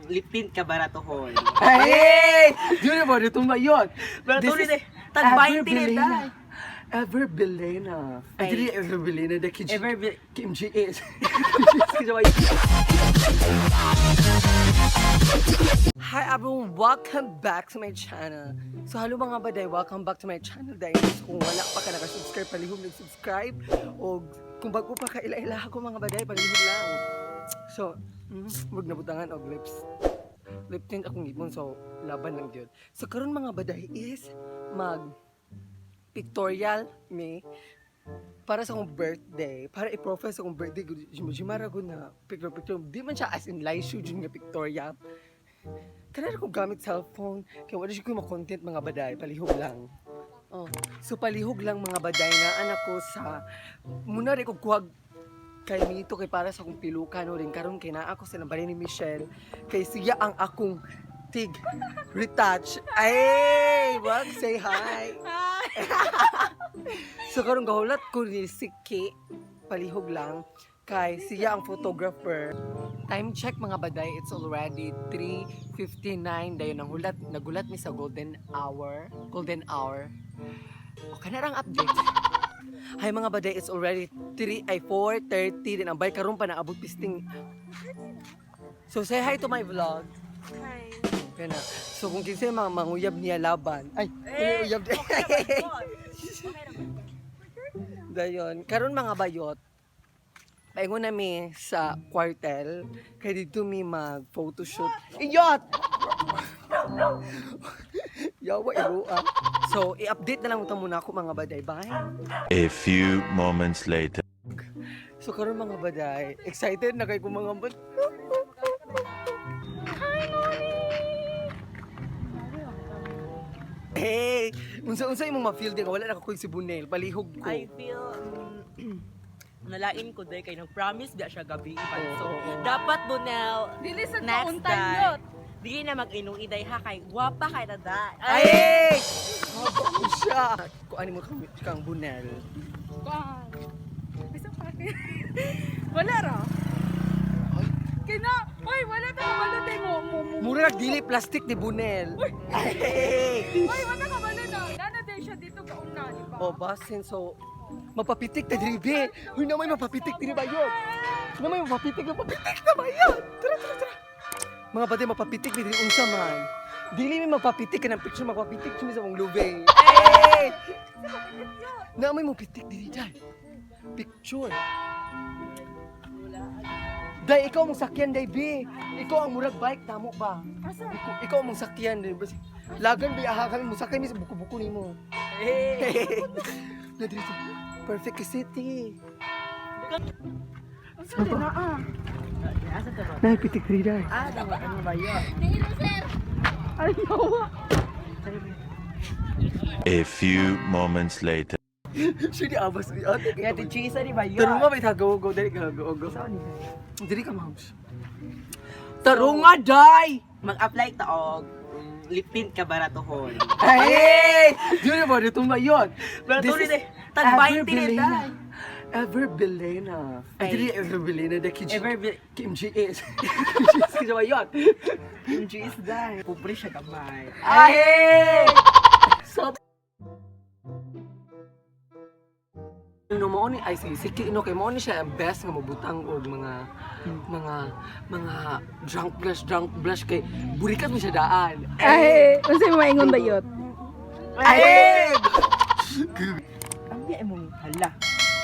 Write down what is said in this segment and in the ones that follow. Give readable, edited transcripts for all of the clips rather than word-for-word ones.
lip tint ka baratohon. Ay! Yun ba? Dito mayon. Baratohon eh. Tag 20 nila. Ever Belena. Ay, dili Ever Belena. The Kim G.S. Hi everyone, welcome back to my channel. So hello mga baday, welcome back to my channel dahil kung wala pa ka nakasubscribe, palihog nag-subscribe o kung bago pa ka ila-ila ako mga baday, palihog lang. So, wag nabutangan og lip tint akong ipon, so laban lang yun. So karon mga baday is mag pictorial me para sa akong birthday, para i-profess akong birthday. Jimara ko na picture, di man siya as in live shoot yun nga pictorial. Kanina ko gamit cellphone, kaya wala siya ko yung content mga baday, palihog lang. Oh. So palihog lang mga baday na anak ko sa, muna rin ko kuhag kay Mito, kay para sa akong pilukan, no rin karon kay naa ako sa nabali ni Michelle, kay siya ang akong tig retouch. Ay, wag say hi. So karon gahulat ko ni Siki, palihog lang, kay siya ang photographer. Time check mga baday, it's already 3:59 dayon nagulat mi sa golden hour. O kanarang update. Hay mga baday, it's already 4:30 din ang bay karon pa naabot pisting. So say hi to my vlog. Hi. Kaya na. So kung kinsa mga manguyab niya laban. Ay, uyab din. Dayon, karon mga bayot. Paingon nami sa kwartel, kay dito mi mag-photoshoot. Iyot! Yawa, irua. So, i-update na lang muna ako mga baday. Bye! A few moments later. So, karon mga baday, excited na kayo kung mga baday. Hey! Unsa imong ma-feel din? Wala na kakoy si Bunel. Palihog ko. I feel nalain ko day kay nag-promise di siya gabi pa. So Oo. dapat Bunel Dili sa next kauntan time. yot. Dili na mag-inong iday ha kay gwapa kay na da. Ay! Mabang siya! Kung ano mo kang Bunel. Wow. Isa pa. Wala ra. Kina, oy, wala ta kabalo tay mo. Murag dili plastic ni Bunel. Ay! Oy, wala kabalo na. Nana day siya dito kauna, di ba? O basin, so mapapitik na diribe. Huy na may mapapitik diri ba yun? Na may mapapitik na ba yun? Tara. Mga batay mapapitik diri unsa man. Dili mi mapapitik ka ng picture, mapapitik kami sa mong lube. Hey! Na may mapapitik diri dai. Picture. Dai, ikaw mong sakyan, dai, be. Ikaw ang murag bike, tamo ba? Ikaw mong sakyan, dai. Lagan, be, aha kami, musakay mi sa buko-buko ni mo. Hey! Na diri sa Perfect City. Asa na Asa ta ba? Napitik diri, dai. Dapat ano ba yun? Nahilo, sir. Ay, yawa. A few moments later. Siya di abas ni ate. Kaya ti chisa di ba yun? Tarunga may tagaw-gaw, dali ka gaw-gaw. Dili ka, mouse. Tarunga, dai! Mag-apply ta og lip tint ka baratohon. Ay! Yun ba? Dito mayon. Baratohon eh. Tag 20 nila. Ever Belena. Ay, dili Ever Belena. The Kim G.S. Kim ba yun? Yung cheese dahil. Pobre siya kamay. Ay! So, no mo ni ay si Kino kay mo ni siya ang best nga mabutang og mga drunk blush kay burikat mo siya daan. Ay, unsa mo maingon ba yot? Ay! Ang biya mong hala.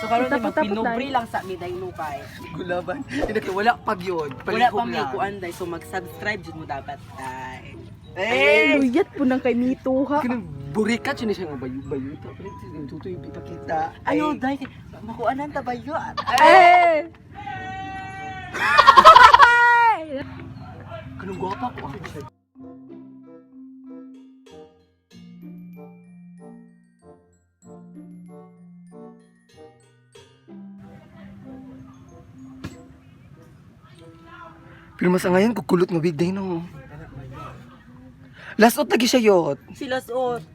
So karon di magpinobre lang sa miday lukay. Gulaban. Hindi kay wala pag yun. Wala Palihog pa may lang. kuan day so mag-subscribe jud mo dapat ay. Luyat po nang kay Mito ha. Kanang burikat yun siya nga bayu-bayu. Tapos tutoy ipakita. Ano day makuanan ta ba yun? Ay! Kanang gwapa ko ako siya. Pero mas ngayon kukulot nga big day no. Last out lagi siya yot. Sila suot.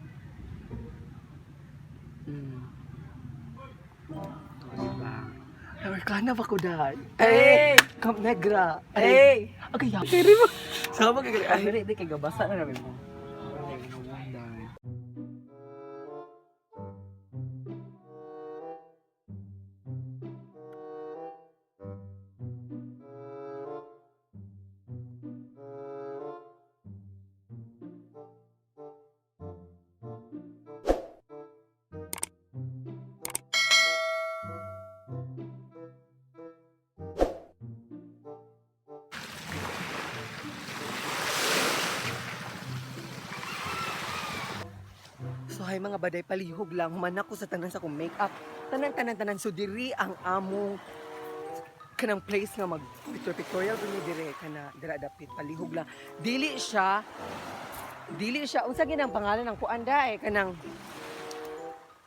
Amerikana ba ko dahil? Hey! Camp Negra. Hey! Okay, ya. Kiri mo. Sama ka Ay, di kay gabasa na namin mo. So hay mga baday, palihog lang, humanak ko sa tanan sa kong makeup. Tanan. So diri ang among kanang place nga mag pictorial dili dire kana dira dapit palihog lang. Dili siya unsa ginang pangalan ng kuanda kanang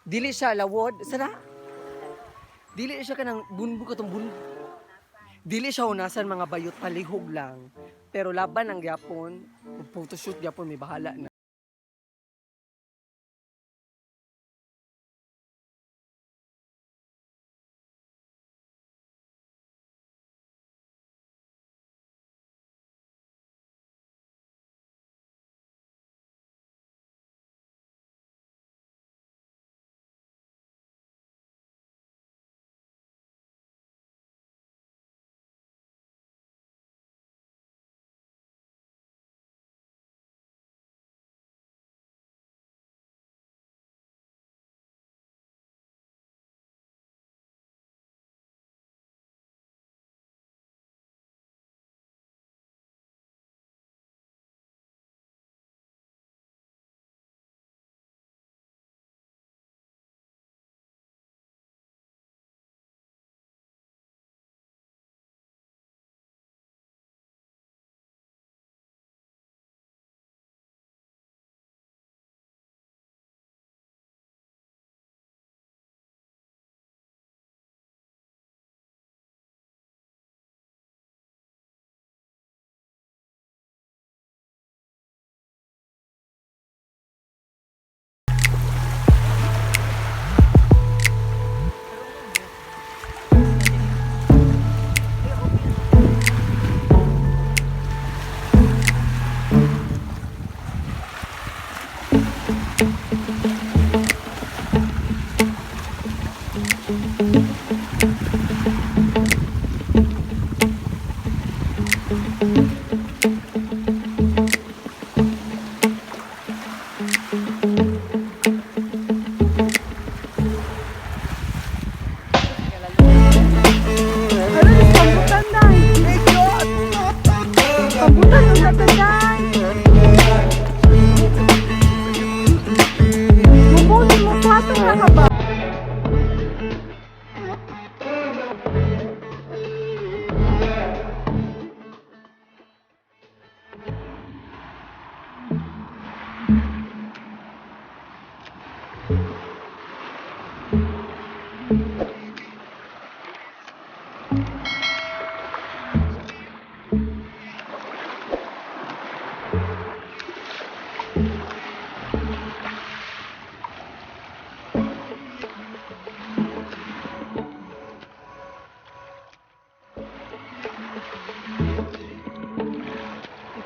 dili siya lawod sana. Dili siya kanang bunbu katong bun. Dili siya unasan mga bayot, palihog lang. Pero laban ang gyapon, photoshoot gyapon may bahala na.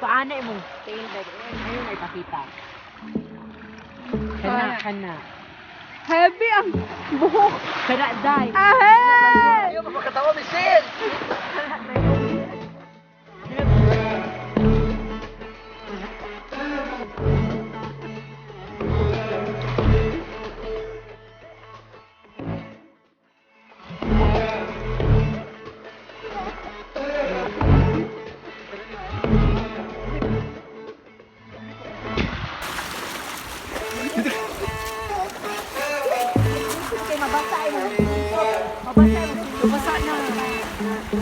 Paano mo? Ayun ay pakita. Kana. Heavy ang buhok. Kana dai. Ahe! Ayaw mapakatawa, Michelle! Basa na.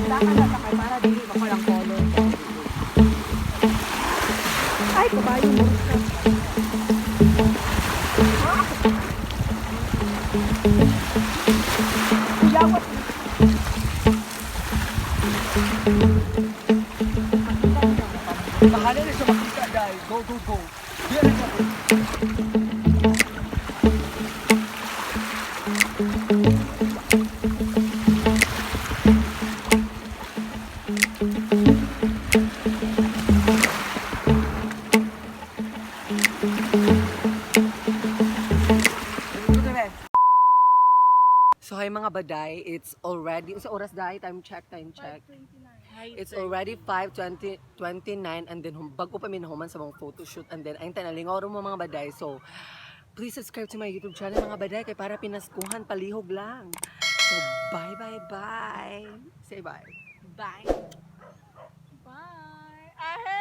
Dapat na sakay para dili pa palang color. Ay, kabayo mo. Yawat. Bahala na siya makita dahil. Go. Diyan na siya. baday, it's already, sa oras dahi, time check. 5:29. It's already 5:29 and then bago pa minahuman sa mga photoshoot and then ayun tanalingaw rin mo mga baday. So, please subscribe to my YouTube channel mga baday kay para pinaskuhan, palihog lang. So, bye. Say bye. Bye. Bye. Ahe!